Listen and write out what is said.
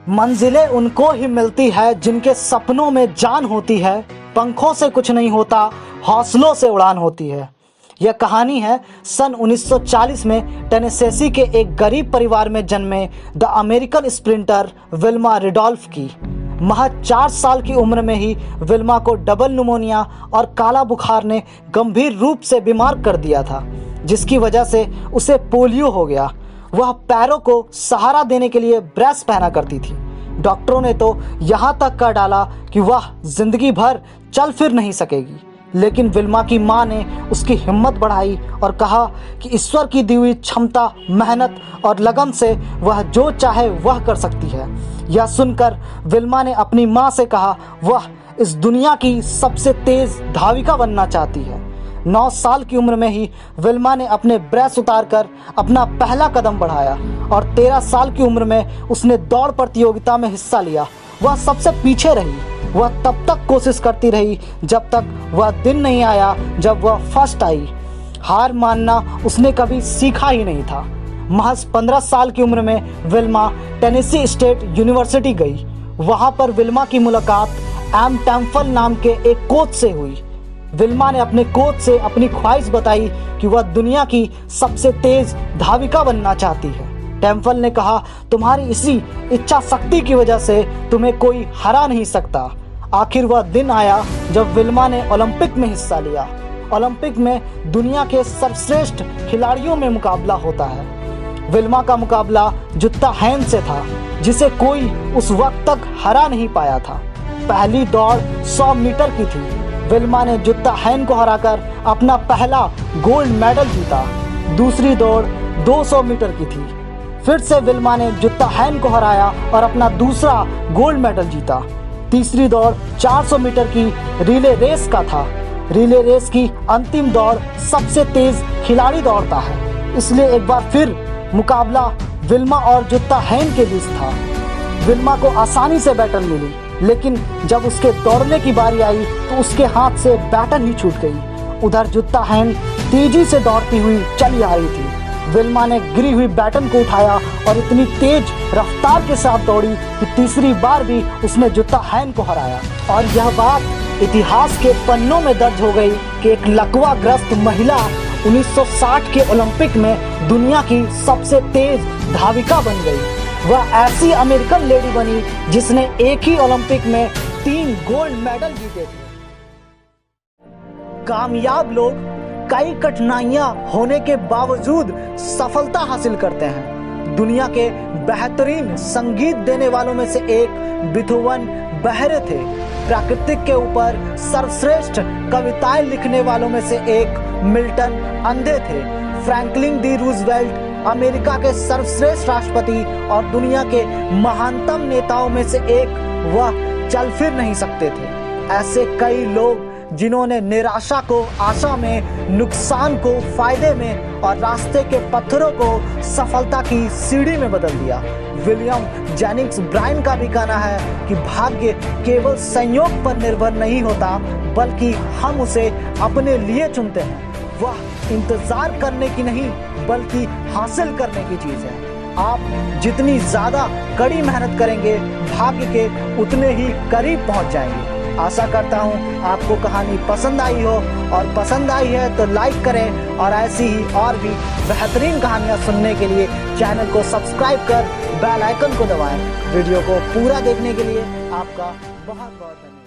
मंजिलें उनको ही मिलती है जिनके सपनों में जान होती है। पंखों से कुछ नहीं होता, हौसलों से उड़ान होती है। यह कहानी है सन 1940 में टेनेसी के एक गरीब परिवार में जन्मे द अमेरिकन स्प्रिंटर विल्मा रिडोल्फ की। महज 4 साल की उम्र में ही विल्मा को डबल निमोनिया और काला बुखार ने गंभीर रूप से बीमार कर दिया था, जिसकी वजह से उसे पोलियो हो गया। वह पैरों को सहारा देने के लिए ब्रेस पहना करती थी। डॉक्टरों ने तो यहाँ तक कर डाला कि वह जिंदगी भर चल फिर नहीं सकेगी, लेकिन विल्मा की माँ ने उसकी हिम्मत बढ़ाई और कहा कि ईश्वर की दी हुई क्षमता, मेहनत और लगन से वह जो चाहे वह कर सकती है। यह सुनकर विल्मा ने अपनी माँ से कहा वह इस दुनिया की सबसे तेज धाविका बनना चाहती है। 9 साल की उम्र में ही विल्मा ने अपने ब्रेस उतारकर अपना पहला कदम बढ़ाया और 13 साल की उम्र में उसने दौड़ प्रतियोगिता में हिस्सा लिया। वह सबसे पीछे रही। वह तब तक कोशिश करती रही जब तक वह दिन नहीं आया जब वह फर्स्ट आई। हार मानना उसने कभी सीखा ही नहीं था। महज 15 साल की उम्र में विल्मा टेनेसी स्टेट यूनिवर्सिटी गई। वहां पर विल्मा की मुलाकात एम टेम्पल नाम के एक कोच से हुई। विल्मा ने अपने कोच से अपनी ख्वाहिश बताई कि वह दुनिया की सबसे तेज धाविका बनना चाहती है। टेम्पल ने कहा, तुम्हारी इसी इच्छा शक्ति की वजह से तुम्हें कोई हरा नहीं सकता। आखिर वह दिन आया जब विल्मा ने ओलंपिक में हिस्सा लिया। ओलंपिक में दुनिया के सर्वश्रेष्ठ खिलाड़ियों में मुकाबला होता है। विल्मा का मुकाबला जुत्ता हैन से था, जिसे कोई उस वक्त तक हरा नहीं पाया था। पहली दौड़ 100 मीटर की थी। विल्मा ने जुत्ता हैन को हराकर अपना पहला गोल्ड मेडल जीता। दूसरी दौड़ 200 मीटर की थी। फिर से विल्मा ने जुत्ता हैन को हराया और अपना दूसरा गोल्ड मेडल जीता। तीसरी दौड़ 400 मीटर की रिले रेस का था। रिले रेस की अंतिम दौड़ सबसे तेज खिलाड़ी दौड़ता है, इसलिए एक बार फिर मुकाबला विल्मा और जुत्ता हैन के बीच था। विल्मा को आसानी से बैटन मिली, लेकिन जब उसके दौड़ने की बारी आई तो उसके हाथ से बैटन ही छूट गई। उधर जुत्ता हैन तेजी से दौड़ती हुई चली आ रही थी। विल्मा ने गिरी हुई बैटन को उठाया और इतनी तेज रफ्तार के साथ दौड़ी कि तीसरी बार भी उसने जुत्ता हैन को हराया। और यह बात इतिहास के पन्नों में दर्ज हो गई कि एक लकवाग्रस्त महिला 1960 के ओलंपिक में दुनिया की सबसे तेज धाविका बन गई। वह ऐसी अमेरिकन लेडी बनी जिसने एक ही ओलंपिक में 3 गोल्ड मेडल जीते थे। कामयाब लोग कई कठिनाइयां होने के बावजूद सफलता हासिल करते हैं। दुनिया के बेहतरीन संगीत देने वालों में से एक बीथोवन बहरे थे। प्राकृतिक के ऊपर सर्वश्रेष्ठ कविताएं लिखने वालों में से एक मिल्टन अंधे थे। फ्रैंकलिन डी रूजवेल्ट अमेरिका के सर्वश्रेष्ठ राष्ट्रपति और दुनिया के महानतम नेताओं में से एक, वह चल फिर नहीं सकते थे। ऐसे कई लोग जिन्होंने निराशा को आशा में, नुकसान को फायदे में और रास्ते के पत्थरों को सफलता की सीढ़ी में बदल दिया। विलियम जेनिंग्स ब्रायन का भी कहना है कि भाग्य केवल संयोग पर निर्भर नहीं होता, बल्कि हम उसे अपने लिए चुनते हैं। वह इंतजार करने की नहीं, बल्कि हासिल करने की चीज है। आप जितनी ज्यादा कड़ी मेहनत करेंगे, भाग्य के उतने ही करीब पहुंच जाएंगे। आशा करता हूं आपको कहानी पसंद आई हो, और पसंद आई है तो लाइक करें और ऐसी ही और भी बेहतरीन कहानियां सुनने के लिए चैनल को सब्सक्राइब कर बेल आइकन को दबाएं। वीडियो को पूरा देखने के लिए आपका बहुत बहुत धन्यवाद।